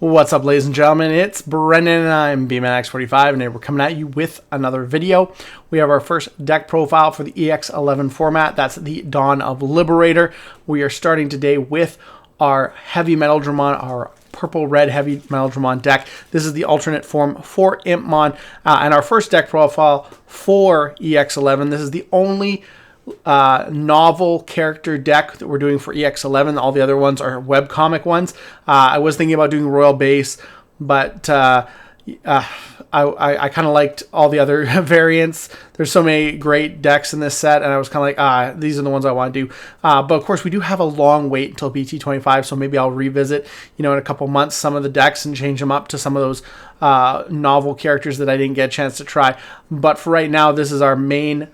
What's up, ladies and gentlemen? It's Brendan and I'm BMX45, and today we're coming at you with another video. We have our first deck profile for the EX11 format. That's the Dawn of Liberator. We are starting today with our HeavyMetaldramon, our purple-red HeavyMetaldramon deck. This is the alternate form for Impmon, and our first deck profile for EX11. This is the only novel character deck that we're doing for EX11. All the other ones are webcomic ones. I was thinking about doing Royal Base, but I kind of liked all the other variants. There's so many great decks in this set, and I was kind of like, these are the ones I want to do. But of course, we do have a long wait until BT25, so maybe I'll revisit, in a couple months, some of the decks and change them up to some of those novel characters that I didn't get a chance to try. But for right now, this is our main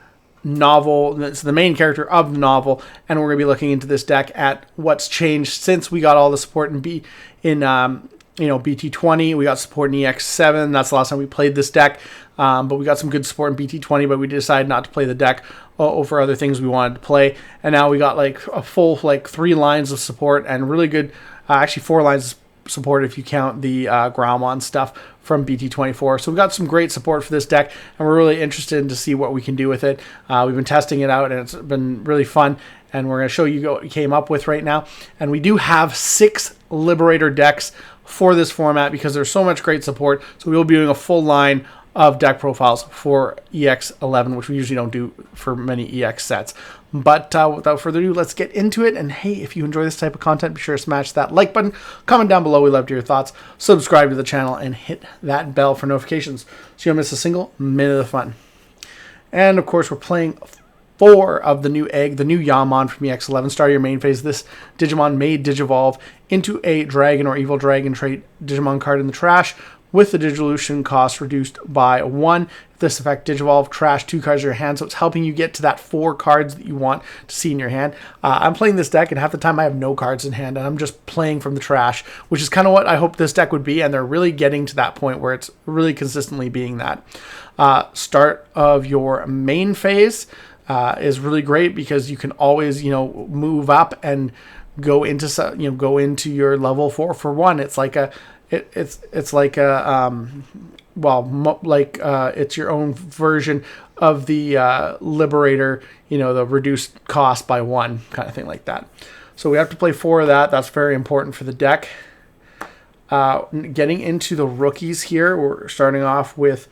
novel. It's the main character of the novel, and we're going to be looking into this deck at what's changed since we got all the support in BT20. We got support in EX7. That's the last time we played this deck, but we got some good support in BT20, but we decided not to play the deck over other things we wanted to play, and now we got like a full 3 lines of support and really good, actually 4 lines of support if you count the Graumon stuff from BT24. So we got some great support for this deck, and we're really interested to see what we can do with it. We've been testing it out, and it's been really fun, and we're going to show you what we came up with right now. And we do have 6 Liberator decks for this format because there's so much great support. So we will be doing a full line of deck profiles for EX11, which we usually don't do for many EX sets. But without further ado, let's get into it. And hey, if you enjoy this type of content, be sure to smash that like button, comment down below. We love to hear your thoughts. Subscribe to the channel and hit that bell for notifications so you don't miss a single minute of the fun. And of course, we're playing 4 of the new egg, the new Yammon from EX11. Start your main phase. This Digimon may Digivolve into a Dragon or Evil Dragon trait Digimon card in the trash, with the Digivolution cost reduced by 1. If this effect Digivolve, trash 2 cards in your hand, so it's helping you get to that 4 cards that you want to see in your hand. I'm playing this deck, and half the time I have no cards in hand, and I'm just playing from the trash, which is kind of what I hope this deck would be, and they're really getting to that point where it's really consistently being that. Start of your main phase is really great because you can always, move up and go into your level 4 for 1. It's like a it's like a it's your own version of the Liberator, the reduced cost by 1 kind of thing like that. So we have to play 4 of that. That's very important for the deck. Getting into the rookies here, we're starting off with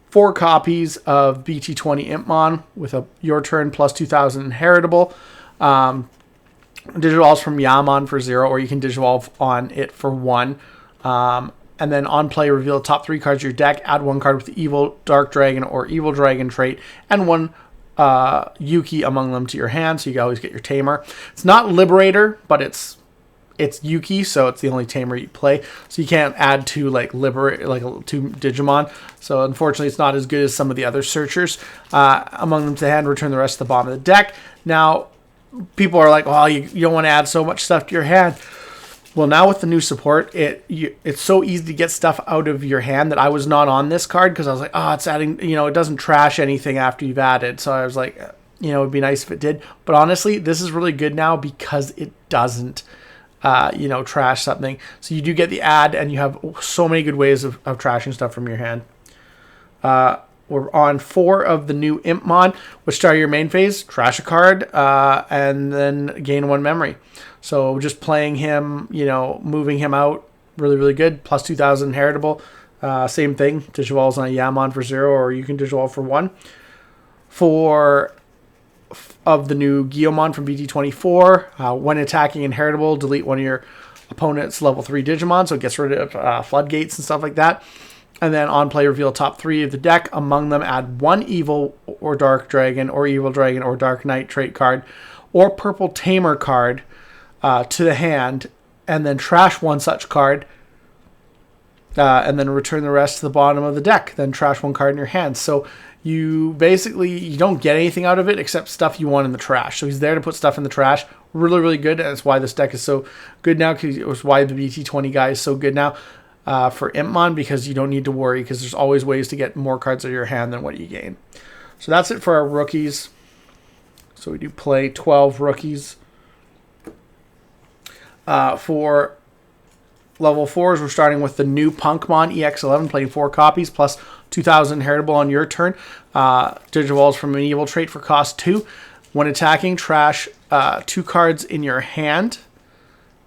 4 copies of BT20 Impmon with a Your Turn plus 2,000 inheritable. Digivolves from Yammon for 0, or you can Digivolve on it for 1. And then on play, reveal the top 3 cards of your deck. Add 1 card with the Evil Dark Dragon or Evil Dragon trait, and 1 Yuuki among them to your hand, so you can always get your Tamer. It's not Liberator, but it's Yuuki, so it's the only Tamer you play. So you can't add 2 2 Digimon. So unfortunately, it's not as good as some of the other searchers. Among them to hand, return the rest to the bottom of the deck. Now, people are like, well, you don't want to add so much stuff to your hand. Well, now with the new support, it's so easy to get stuff out of your hand that I was not on this card because I was like, it's adding, it doesn't trash anything after you've added. So I was like, it would be nice if it did. But honestly, this is really good now because it doesn't, trash something. So you do get the add, and you have so many good ways of trashing stuff from your hand. We're on 4 of the new Impmon, which start your main phase, trash a card, and then gain 1 memory. So just playing him, moving him out, really, really good. Plus 2,000 inheritable. Same thing, Digivolves on a Yammon for 0, or you can Digivolve for 1. 4 of the new Guiomon from BT24. When attacking inheritable, delete 1 of your opponent's level 3 Digimon, so it gets rid of floodgates and stuff like that. And then on play, reveal top 3 of the deck. Among them, add 1 Evil or Dark Dragon or Evil Dragon or Dark Knight trait card or Purple Tamer card to the hand, and then trash 1 such card, and then return the rest to the bottom of the deck. Then trash 1 card in your hand. So you don't get anything out of it except stuff you want in the trash. So he's there to put stuff in the trash. Really, really good. And that's why this deck is so good now, because it was why the BT20 guy is so good now. For Impmon, because you don't need to worry, because there's always ways to get more cards out of your hand than what you gain. So that's it for our rookies. So we do play 12 rookies. For level 4s, we're starting with the new Punkmon EX11, playing 4 copies, plus 2,000 inheritable on your turn. Digivolves from an evil trait for cost 2. When attacking, trash 2 cards in your hand.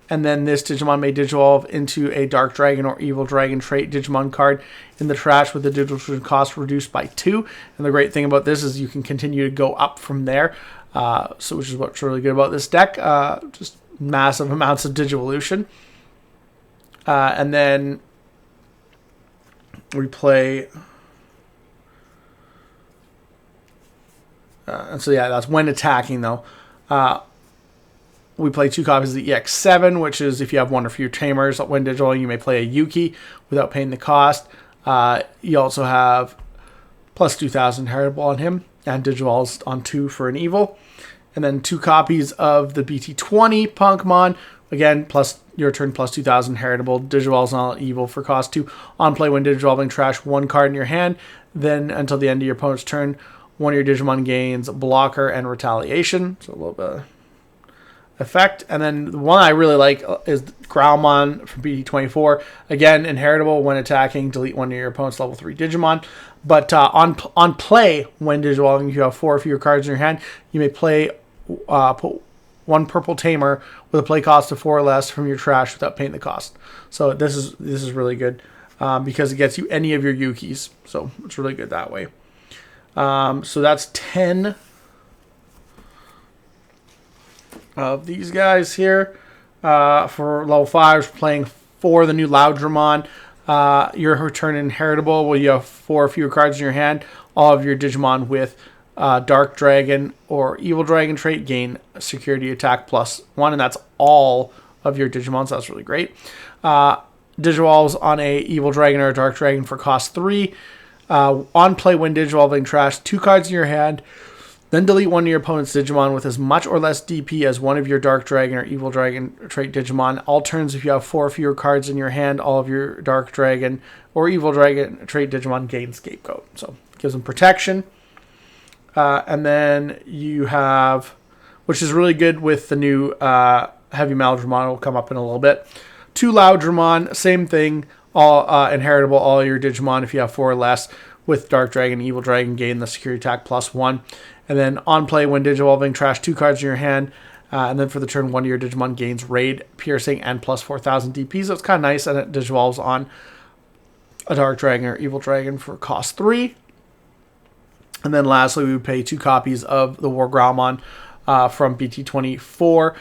And then this Digimon may Digivolve into a Dark Dragon or Evil Dragon trait Digimon card in the trash with the Digivolution cost reduced by 2. And the great thing about this is you can continue to go up from there, which is what's really good about this deck. Just massive amounts of Digivolution. And then we play... and so yeah, that's when attacking though. We play 2 copies of the EX7, which is if you have 1 or fewer tamers. When digitaling, you may play a Yuuki without paying the cost. You also have plus 2,000 heritable on him, and Digivolves on 2 for an evil. And then 2 copies of the BT20 Punkmon. Again, plus your turn, plus 2,000 heritable. Digivolves on evil for cost 2. On play, when Digivolving, trash 1 card in your hand. Then until the end of your opponent's turn, one of your Digimon gains blocker and retaliation. So a little bit of effect. And then the one I really like is Growlmon from BT24. Again, inheritable when attacking. Delete one of your opponent's level 3 Digimon. But on play, when Digivolving, if you have 4 or fewer cards in your hand, you may play put 1 purple tamer with a play cost of 4 or less from your trash without paying the cost. So this is really good because it gets you any of your Yukis. So it's really good that way. So that's 10 of these guys here. For level 5s, playing 4 of the new Loudramon. Your return inheritable, where you have 4 or fewer cards in your hand. All of your Digimon with Dark Dragon or Evil Dragon trait gain security attack plus 1, and that's all of your Digimon, so that's really great. Digivolves on a Evil Dragon or a Dark Dragon for cost 3. On play, when Digivolving, trash 2 cards in your hand. Then delete one of your opponent's Digimon with as much or less DP as one of your Dark Dragon or Evil Dragon trait Digimon. All turns, if you have 4 or fewer cards in your hand, all of your Dark Dragon or Evil Dragon trait Digimon gain Scapegoat. So it gives them protection. And then you have, which is really good with the new HeavyMetaldramon, will come up in a little bit. 2 Loudramon, same thing, all inheritable, all your Digimon, if you have 4 or less, with Dark Dragon, Evil Dragon, gain the security attack plus 1. And then on play, when Digivolving, trash 2 cards in your hand. And then for the turn, one of your Digimon gains Raid, Piercing, and plus 4,000 DP. So it's kind of nice. And it Digivolves on a Dark Dragon or Evil Dragon for cost 3. And then lastly, we would pay 2 copies of the War Growlmon from BT24.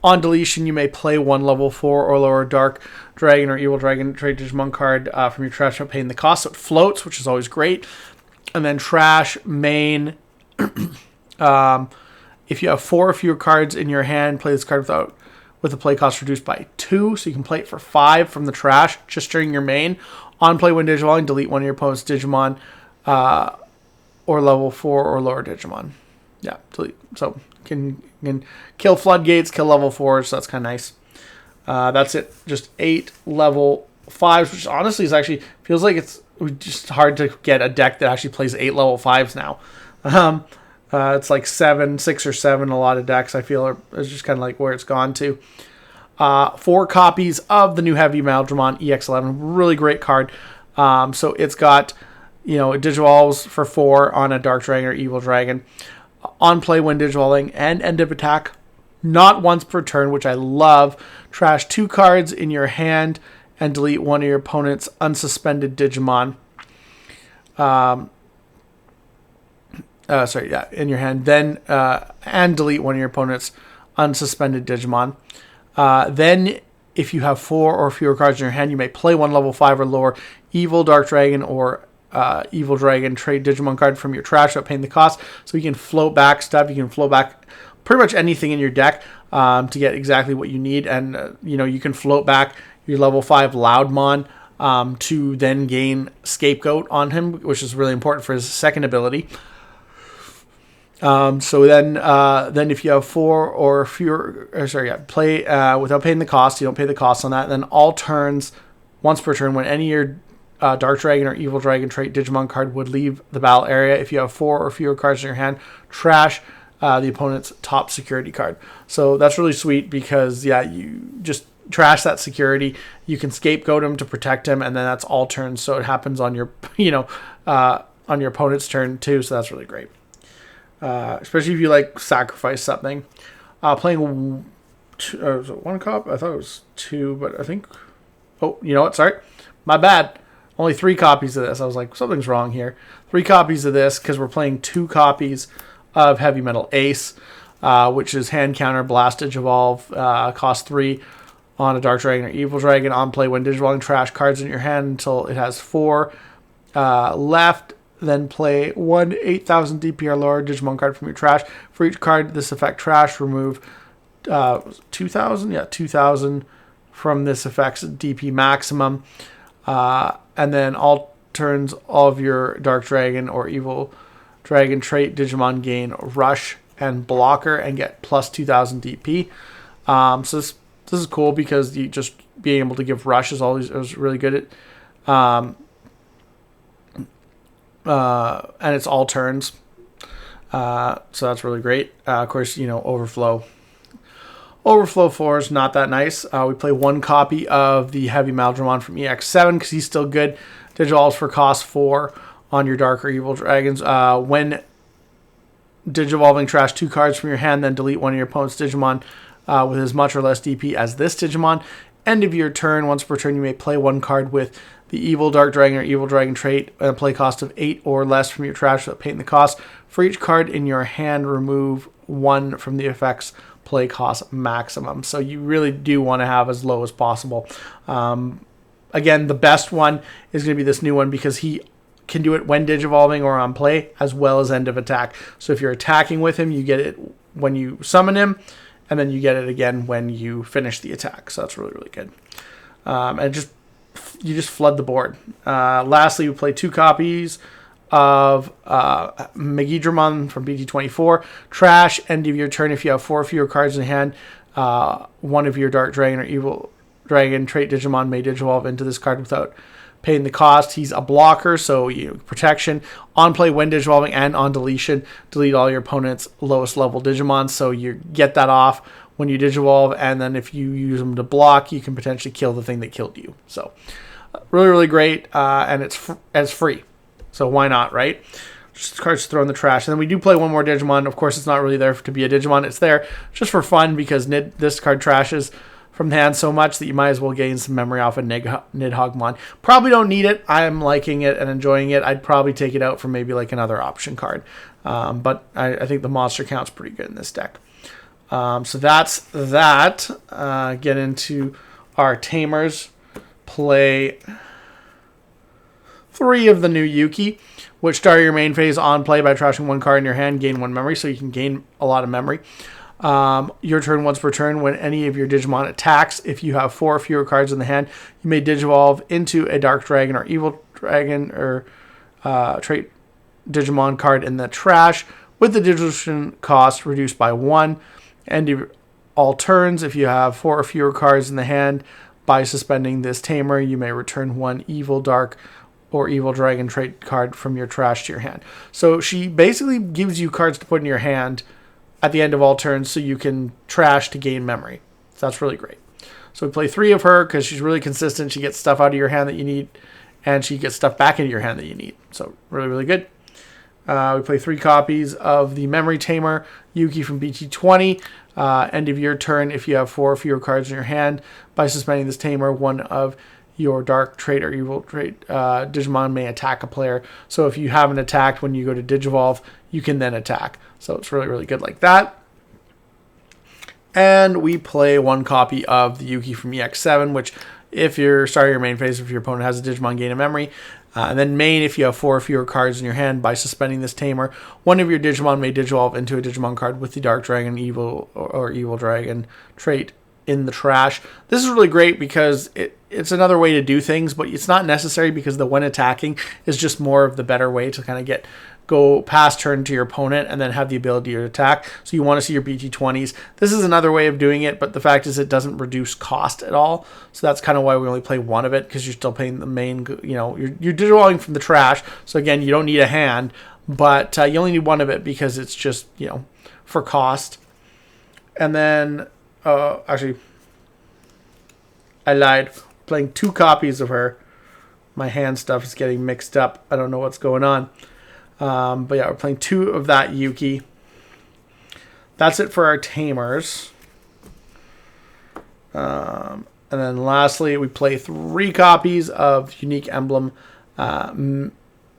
On deletion, you may play 1 level 4 or lower Dark Dragon or Evil Dragon trait Digimon card from your trash without paying the cost. So it floats, which is always great. And then trash, main. If you have 4 or fewer cards in your hand, play this card with the play cost reduced by 2. So you can play it for 5 from the trash just during your main. On play, when Digivolving, delete one of your opponent's Digimon or level 4 or lower Digimon. Yeah, delete. So can kill floodgates, kill level 4s, so that's kind of nice. That's it. Just 8 level 5s, which honestly is actually feels like it's just hard to get a deck that actually plays 8 level 5s now. It's like 6 or 7. A lot of decks I feel is just kind of like where it's gone to. 4 copies of the new HeavyMetaldramon EX11, really great card. So it's got, it Digivolves for 4 on a Dark Dragon or Evil Dragon. On play, when Digivolving, and end of attack, not once per turn, which I love. Trash 2 cards in your hand and delete one of your opponent's unsuspended Digimon. In your hand. Then and delete one of your opponent's unsuspended Digimon. Then, if you have 4 or fewer cards in your hand, you may play 1 level 5 or lower Evil Dark Dragon or Evil Dragon trade Digimon card from your trash without paying the cost. So you can float back stuff. You can float back pretty much anything in your deck to get exactly what you need. And, you can float back your level 5 Loudmon to then gain Scapegoat on him, which is really important for his second ability. So then if you have 4 or fewer, play without paying the cost, you don't pay the cost on that. Then all turns, once per turn, when any of your Dark Dragon or Evil Dragon trait Digimon card would leave the battle area, if you have 4 or fewer cards in your hand, trash the opponent's top security card. So that's really sweet because, you just trash that security, you can scapegoat him to protect him, and then that's all turns. So it happens on your, on your opponent's turn too. So that's really great. Especially if you like sacrifice something. Playing one cop? I thought it was 2, but I think. Oh, you know what? Sorry, my bad. Only 3 copies of this. I was like, something's wrong here. 3 copies of this because we're playing 2 copies of Heavy Metal Ace, which is hand counter, blast, digivolve, cost 3 on a Dark Dragon or Evil Dragon. On play, when digivolving, trash cards in your hand until it has 4 left. Then play 1 8,000 DP or lower Digimon card from your trash. For each card this effect trash, remove 2,000? Yeah, 2,000 from this effect's DP maximum. And then all turns, all of your Dark Dragon or Evil Dragon trait Digimon gain Rush and Blocker and get plus 2,000 DP. So this is cool because you just being able to give Rush is really good at. And it's all turns. So that's really great. Of course, Overflow. Overflow 4 is not that nice. We play 1 copy of the HeavyMetaldramon from EX7 because he's still good. Digivolves for cost 4 on your Dark or Evil Dragons. When Digivolving, trash 2 cards from your hand, then delete one of your opponent's Digimon with as much or less DP as this Digimon. End of your turn, once per turn, you may play 1 card with the Evil Dark Dragon or Evil Dragon trait and a play cost of 8 or less from your trash without paying the cost. For each card in your hand, remove 1 from the effect's play cost maximum. So you really do want to have as low as possible. Again, the best one is going to be this new one because he can do it when digivolving or on play as well as end of attack. So if you're attacking with him, you get it when you summon him, and then you get it again when you finish the attack. So that's really, really good. And you just flood the board. Lastly, we play 2 copies of Megidramon from BT24. Trash, end of your turn. If you have 4 or fewer cards in hand, one of your Dark Dragon or Evil Dragon trait Digimon may digivolve into this card without paying the cost. He's a blocker, so protection. On play, when digivolving, and on deletion, delete all your opponent's lowest level Digimon. So you get that off when you digivolve, and then if you use them to block, you can potentially kill the thing that killed you. So really, really great, and it's free. So why not, right? Just cards to throw in the trash. And then we do play 1 more Digimon. Of course, it's not really there to be a Digimon. It's there just for fun because this card trashes from the hand so much that you might as well gain some memory off of Nidhoggmon. Probably don't need it. I'm liking it and enjoying it. I'd probably take it out for maybe like another option card. But I think the monster count's pretty good in this deck. So that's that. Get into our Tamers. Play 3 of the new Yuuki, which start your main phase on play by trashing 1 card in your hand, gain 1 memory, so you can gain a lot of memory. Your turn once per turn, when any of your Digimon attacks, if you have 4 or fewer cards in the hand, you may digivolve into a Dark Dragon or Evil Dragon or trait Digimon card in the trash, with the dissolution cost reduced by 1. End of all turns, if you have 4 or fewer cards in the hand, by suspending this Tamer, you may return 1 Evil Dark or Evil Dragon trait card from your trash to your hand. So she basically gives you cards to put in your hand at the end of all turns so you can trash to gain memory. So that's really great. So we play 3 of her because she's really consistent. She gets stuff out of your hand that you need, and she gets stuff back into your hand that you need. So really, really good. We play 3 copies of the Memory Tamer, Yuuki from BT20. End of your turn, if you have 4 or fewer cards in your hand, by suspending this Tamer, 1 of your Dark trait or Evil trait Digimon may attack a player. So if you haven't attacked when you go to Digivolve, you can then attack. So it's really, really good like that. And we play 1 copy of the Yuuki from EX7, which if you're starting your main phase, if your opponent has a Digimon, gain a memory. And then main, if you have 4 or fewer cards in your hand, by suspending this Tamer, 1 of your Digimon may digivolve into a Digimon card with the Dark Dragon, Evil or Evil Dragon trait in the trash. This is really great because it's another way to do things, but it's not necessary because the when attacking is just more of the better way to kind of go past turn to your opponent and then have the ability to attack. So you want to see your BT20s. This is another way of doing it, but the fact is it doesn't reduce cost at all. So that's kind of why we only play 1 of it, because you're still paying the main, you're digivolving from the trash. So again, you don't need a hand, but you only need 1 of it because it's just, for cost. And then, actually, I lied. We're playing 2 copies of her. My hand stuff is getting mixed up. I don't know what's going on. But yeah, we're playing 2 of that Yuuki. That's it for our tamers. And then lastly, we play 3 copies of Unique Emblem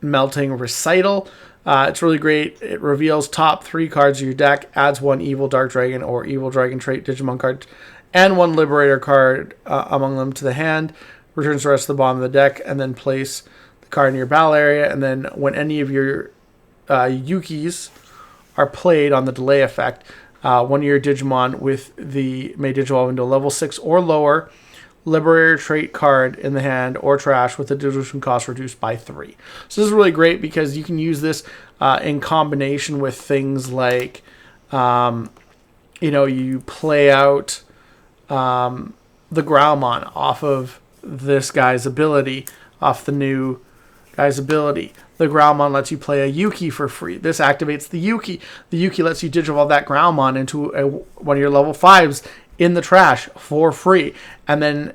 Melting Recital. It's really great. It reveals top 3 cards of your deck, adds 1 Evil Dark Dragon or Evil Dragon trait Digimon card, and 1 Liberator card among them to the hand, returns the rest to the bottom of the deck, and then place the card in your battle area. And then when any of your Yukis are played on the delay effect, one of your Digimon with the may Digivolve into a level 6 or lower Liberator trait card in the hand or trash with the dilution cost reduced by 3. So this is really great because you can use this in combination with things like, you play out the Graumon off of this guy's ability, off the new guy's ability. The Graumon lets you play a Yuuki for free. This activates the Yuuki. The Yuuki lets you Digivolve that Graumon into one of your level 5s in the trash for free. And then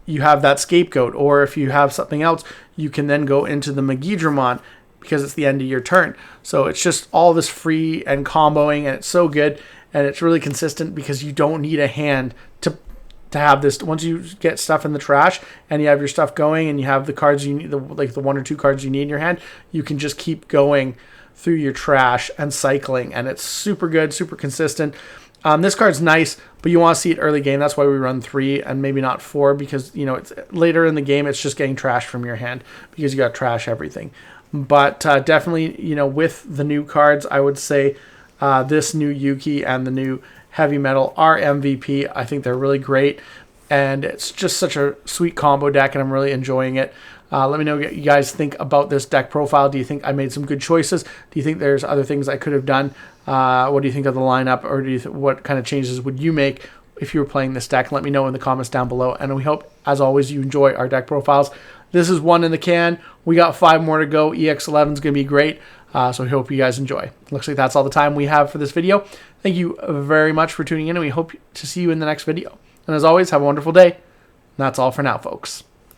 you have that scapegoat. Or if you have something else, you can then go into the Megidramon because it's the end of your turn. So it's just all this free and comboing, and it's so good. And it's really consistent because you don't need a hand to have this. Once you get stuff in the trash and you have your stuff going and you have the cards you need, like the 1 or 2 cards you need in your hand, you can just keep going through your trash and cycling, and it's super good, super consistent. This card's nice, but you want to see it early game. That's why we run 3 and maybe not 4, because it's later in the game it's just getting trash from your hand because you got to trash everything. But definitely, with the new cards, I would say this new Yuuki and the new HeavyMetal are MVP. I think they're really great, and it's just such a sweet combo deck, and I'm really enjoying it. Let me know what you guys think about this deck profile. Do you think I made some good choices? Do you think there's other things I could have done? What do you think of the lineup, or what kind of changes would you make if you were playing this deck? Let me know in the comments down below, and we hope, as always, you enjoy our deck profiles. This is 1 in the can. We got 5 more to go. EX11 is going to be great. So we hope you guys enjoy. Looks like that's all the time we have for this video. Thank you very much for tuning in, and we hope to see you in the next video. And as always, have a wonderful day. And that's all for now, folks.